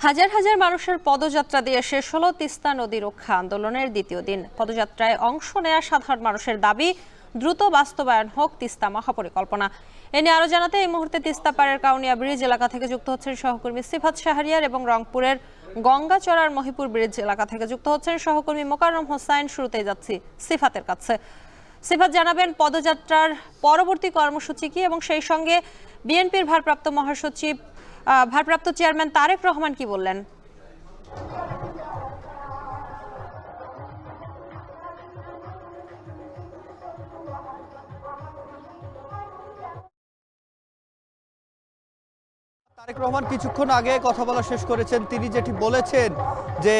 হাজার হাজার মানুষের পদযাত্রা দিয়ে শেষ হলো তিস্তা নদী রক্ষা আন্দোলনের দ্বিতীয় দিন। পদযাত্রায় অংশ নেয়া সাধারণ মানুষের দাবি দ্রুত বাস্তবায়ন হোক তিস্তা মহাপরিকল্পনা। এ নিয়ে আরো জানাতে এই মুহূর্তে তিস্তা পাড়ের কাউনিয়া ব্রিজ এলাকা থেকে যুক্ত হচ্ছেন সহকর্মী সিফাত শাহরিয়ার এবং রংপুরের গঙ্গাচড়ার মহিপুর ব্রিজ এলাকা থেকে যুক্ত হচ্ছেন সহকর্মী মোকাররম হোসাইন। শুরুতেই যাচ্ছি সিফাতের কাছে। সিফাত, জানাবেন পদযাত্রার পরবর্তী কর্মসূচি কি এবং সেই সঙ্গে বিএনপির ভারপ্রাপ্ত চেয়ারম্যান তারেক রহমান কি বললেন? তারেক রহমান কিছুক্ষণ আগে কথা বলা শেষ করেছেন। তিনি যেটি বলেছেন যে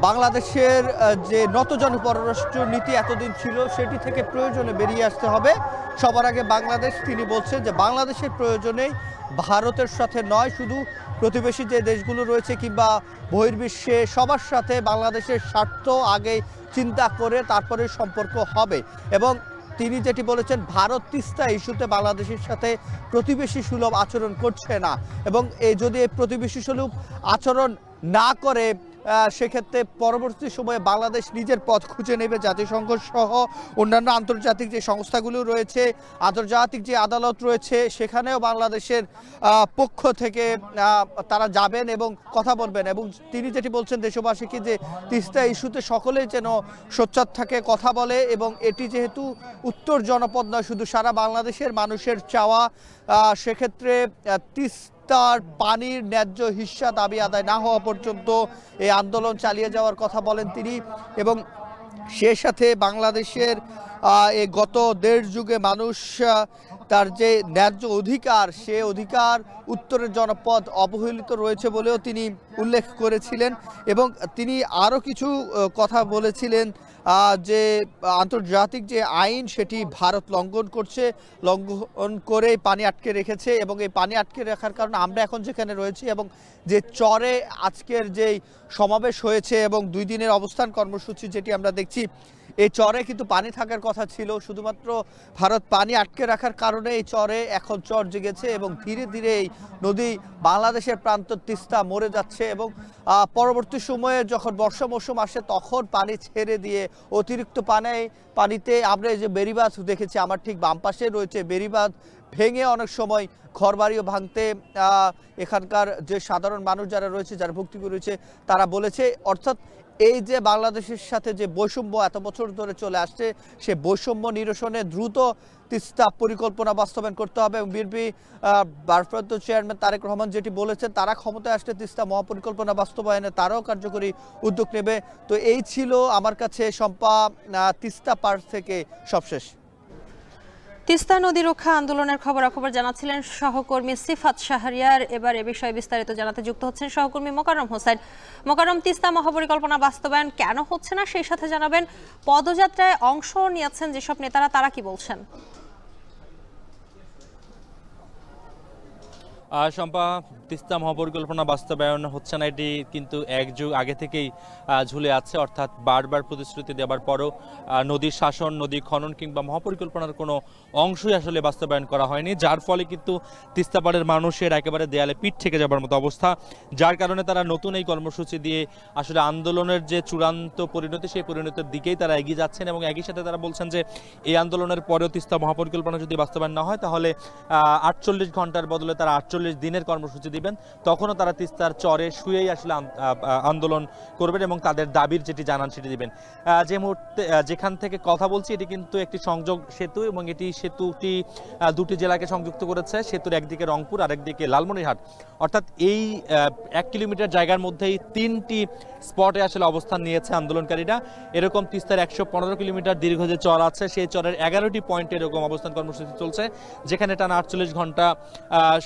বাংলাদেশের যে নতজন পররাষ্ট্র নীতি এতদিন ছিল সেটি থেকে প্রয়োজনে বেরিয়ে আসতে হবে। সবার আগে বাংলাদেশ, তিনি বলছেন যে বাংলাদেশের প্রয়োজনে ভারতের সাথে নয়, শুধু প্রতিবেশী যে দেশগুলো রয়েছে কিংবা বহির্বিশ্বে সবার সাথে বাংলাদেশের স্বার্থ আগে চিন্তা করে তারপরে সম্পর্ক হবে। এবং তিনি যেটি বলেছেন, ভারত তিস্তা ইস্যুতে বাংলাদেশের সাথে প্রতিবেশী সুলভ আচরণ করছে না এবং যদি এই প্রতিবেশী সুলভ আচরণ না করে সেক্ষেত্রে পরবর্তী সময়ে বাংলাদেশ নিজের পথ খুঁজে নেবে। জাতিসংঘ সহ অন্যান্য আন্তর্জাতিক যে সংস্থাগুলো রয়েছে, আন্তর্জাতিক যে আদালত রয়েছে, সেখানেও বাংলাদেশের পক্ষ থেকে তারা যাবেন এবং কথা বলবেন। এবং তিনি যেটি বলছেন দেশবাসীকে যে তিস্তা ইস্যুতে সকলেই যেন সোচ্চার থাকে, কথা বলে এবং এটি যেহেতু উত্তর জনপদ নয়, শুধু সারা বাংলাদেশের মানুষের চাওয়া, সেক্ষেত্রে তিস্তার পানির ন্যায্য হিস্সা দাবি আদায় না হওয়া পর্যন্ত এই আন্দোলন চালিয়ে যাওয়ার কথা বলেন তিনি। এবং সে সাথে বাংলাদেশের এই গত দেড় যুগে মানুষ তার যে ন্যায্য অধিকার, সে অধিকার উত্তরের জনপদ অবহেলিত রয়েছে বলেও তিনি উল্লেখ করেছিলেন। এবং তিনি আরও কিছু কথা বলেছিলেন যে আন্তর্জাতিক যে আইন সেটি ভারত লঙ্ঘন করে পানি আটকে রেখেছে এবং এই পানি আটকে রাখার কারণে আমরা এখন যেখানে রয়েছি এবং যে চরে আজকের যেই সমাবেশ হয়েছে এবং 2 দিনের অবস্থান কর্মসূচি যেটি আমরা দেখছি, এই চরে কিন্তু পানি থাকার কথা ছিল, শুধুমাত্র ভারত পানি আটকে রাখার কারণে এই চরে এখন চর জেগেছে এবং ধীরে ধীরে এই নদী বাংলাদেশের প্রান্ত তিস্তা মরে যাচ্ছে। এবং পরবর্তী সময়ে যখন বর্ষা মৌসুম আসে তখন পানি ছেড়ে দিয়ে অতিরিক্ত পানিতে আমরা এই যে বেড়িবাঁধ দেখেছি, আমার ঠিক বাম পাশে রয়েছে, বেড়িবাঁধ ভেঙে অনেক সময় ঘরবাড়িও ভাঙতে এখানকার যে সাধারণ মানুষ যারা রয়েছে, যারা ভুক্তভোগী রয়েছে, তারা বলেছে। অর্থাৎ এই যে বাংলাদেশের সাথে যে বৈষম্য এত বছর ধরে চলে আসছে, সে বৈষম্য নিরসনে দ্রুত তিস্তা পরিকল্পনা বাস্তবায়ন করতে হবে। এবং বিএনপি ভারপ্রাপ্ত চেয়ারম্যান তারেক রহমান যেটি বলেছেন, তারা ক্ষমতায় আসলে তিস্তা মহাপরিকল্পনা বাস্তবায়নে তারাও কার্যকরী উদ্যোগ নেবে। তো এই ছিল আমার কাছে শম্পা তিস্তা পাড় থেকে সবশেষ। তিস্তা নদী রক্ষা আন্দোলনের খবরাখবর জানাচ্ছিলেন সহকর্মী সিফাত শাহরিয়ার। এবার এ বিষয়ে বিস্তারিত জানাতে যুক্ত হচ্ছেন সহকর্মী মোকাররম হোসাইন। মোকাররম, তিস্তা মহাপরিকল্পনা বাস্তবায়ন কেন হচ্ছে না সেই সাথে জানাবেন পদযাত্রায় অংশ নিয়েছেন যেসব নেতারা, তারা কি বলছেন? শম্পা, তিস্তা মহাপরিকল্পনা বাস্তবায়ন হচ্ছে না, এটি কিন্তু এক যুগ আগে থেকেই ঝুলে আছে। অর্থাৎ বারবার প্রতিশ্রুতি দেওয়ার পরও নদীর শাসন, নদী খনন কিংবা মহাপরিকল্পনার কোনো অংশই আসলে বাস্তবায়ন করা হয়নি, যার ফলে কিন্তু তিস্তা পাড়ের মানুষের একেবারে দেয়ালে পিঠ থেকে যাবার মতো অবস্থা। যার কারণে তারা নতুন এই কর্মসূচি দিয়ে আসলে আন্দোলনের যে চূড়ান্ত পরিণতি, সেই পরিণতির দিকেই তারা এগিয়ে যাচ্ছেন। এবং একই সাথে তারা বলছেন যে এই আন্দোলনের পরেও তিস্তা মহাপরিকল্পনা যদি বাস্তবায়ন না হয় তাহলে 48 ঘন্টার বদলে তারা 48 দিনের কর্মসূচি দিবেন। তখনও তারা তিস্তার চরে শুয়েই আসলে আন্দোলন করবেন এবং তাদের দাবির যেটি জানান সেটি দিবেন। যে মুহূর্তে যেখান থেকে কথা বলছি, এটি কিন্তু একটি সংযোগ সেতু এবং এটি সেতুটি 2টি জেলাকে সংযুক্ত করেছে। সেতুর একদিকে রংপুর আর একদিকে লালমনিরহাট। অর্থাৎ এই 1 কিলোমিটার জায়গার মধ্যেই 3টি স্পটে আসলে অবস্থান নিয়েছে আন্দোলনকারীরা। এরকম তিস্তার 115 কিলোমিটার দীর্ঘ যে চর আছে, সেই চরের 11টি পয়েন্টে এরকম অবস্থান কর্মসূচি চলছে, যেখানে টানা 48 ঘন্টা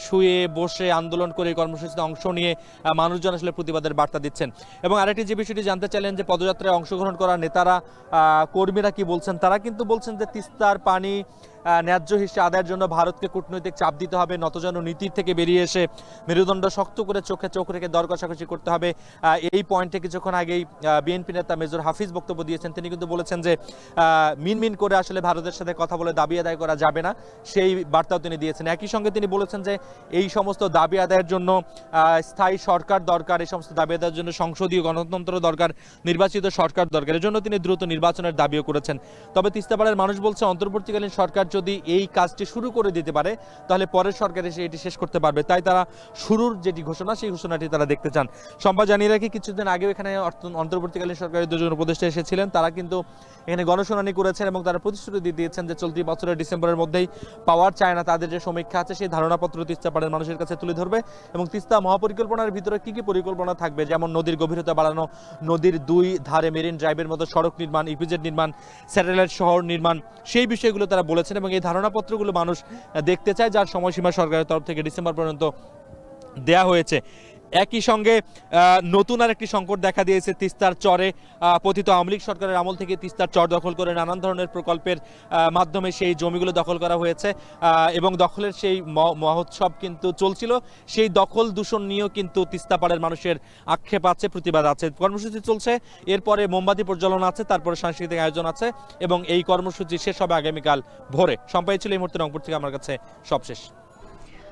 শুয়ে বসে আন্দোলন করে কর্মসূচিতে অংশ নিয়ে মানুষজন আসলে প্রতিবাদের বার্তা দিচ্ছেন। এবং আরেকটি যে বিষয়টি জানতে চাইলেন যে পদযাত্রায় অংশগ্রহণ করা নেতারা, কর্মীরা কি বলছেন, তারা কিন্তু বলছেন যে তিস্তার পানি ন্যায্য হিসেবে আদায়ের জন্য ভারতকে কূটনৈতিক চাপ দিতে হবে, নতজানু নীতির থেকে বেরিয়ে এসে মেরুদণ্ড শক্ত করে চোখে চোখ রেখে দর কষাকষি করতে হবে। এই পয়েন্টে কিছুক্ষণ আগেই বিএনপি নেতা মেজর হাফিজ বক্তব্য দিয়েছেন। তিনি কিন্তু বলেছেন যে মিনমিন করে আসলে ভারতের সাথে কথা বলে দাবি আদায় করা যাবে না, সেই বার্তাও তিনি দিয়েছেন। একই সঙ্গে তিনি বলেছেন যে এই সমস্ত দাবি আদায়ের জন্য স্থায়ী সরকার দরকার, এই সমস্ত দাবি আদায়ের জন্য সংসদীয় গণতন্ত্র দরকার, নির্বাচিত সরকার দরকার। এর জন্য তিনি দ্রুত নির্বাচনের দাবিও করেছেন। তবে তিস্তাপাড়ের মানুষ বলছে অন্তর্বর্তীকালীন সরকার যদি এই কাজটি শুরু করে দিতে পারে তাহলে পরের সরকার এসে এটি শেষ করতে পারবে, তাই তারা শুরুর যেটি ঘোষণা সেই ঘোষণাটি তারা দেখতে চান। সম্পা জানিয়ে রাখি, কিছুদিন আগেও এখানে অন্তর্বর্তীকালীন সরকারের দুজন উপদেষ্টা এসেছিলেন, তারা কিন্তু এখানে গণশুনানি করেছেন এবং তারা প্রতিশ্রুতি দিয়েছেন যে চলতি বছরের ডিসেম্বরের মধ্যেই পাওয়ার চায় না, তাদের যে সমীক্ষা আছে সেই ধারণাপত্র তিস্তাপাড়ের মানুষের কাছে তুলে ধরবে এবং তিস্তা মহাপরিকল্পনার ভিতরে কি কি পরিকল্পনা থাকবে, যেমন নদীর গভীরতা বাড়ানো, নদীর দুই ধারে মেরিন ড্রাইভের মতো সড়ক নির্মাণ, ইপিজেড নির্মাণ, স্যাটেলাইট শহর নির্মাণ, সেই বিষয়গুলো তারা বলেছেন এবং এই ধারণাপত্রগুলো মানুষ দেখতে চায়, যার সময়সীমা সরকারের তরফ থেকে ডিসেম্বর পর্যন্ত দেয়া হয়েছে। একই সঙ্গে নতুন আর একটি সংকট দেখা দিয়েছে তিস্তার চরে। পতিত আওয়ামী লীগ সরকারের আমল থেকে তিস্তার চর দখল করে নানান ধরনের প্রকল্পের মাধ্যমে সেই জমিগুলো দখল করা হয়েছে এবং দখলের সেই মহোৎসব কিন্তু চলছিল। সেই দখল দূষণ নিয়েও কিন্তু তিস্তাপাড়ের মানুষের আক্ষেপ আছে, প্রতিবাদ আছে। কর্মসূচি চলছে, এরপরে মোমবাতি প্রজ্বলন আছে, তারপরে সাংস্কৃতিক আয়োজন আছে এবং এই কর্মসূচি শেষ হবে আগামীকাল ভোরে। সম্পাদিত ছিল এই মুহূর্তে রংপুর থেকে আমার কাছে সবশেষ।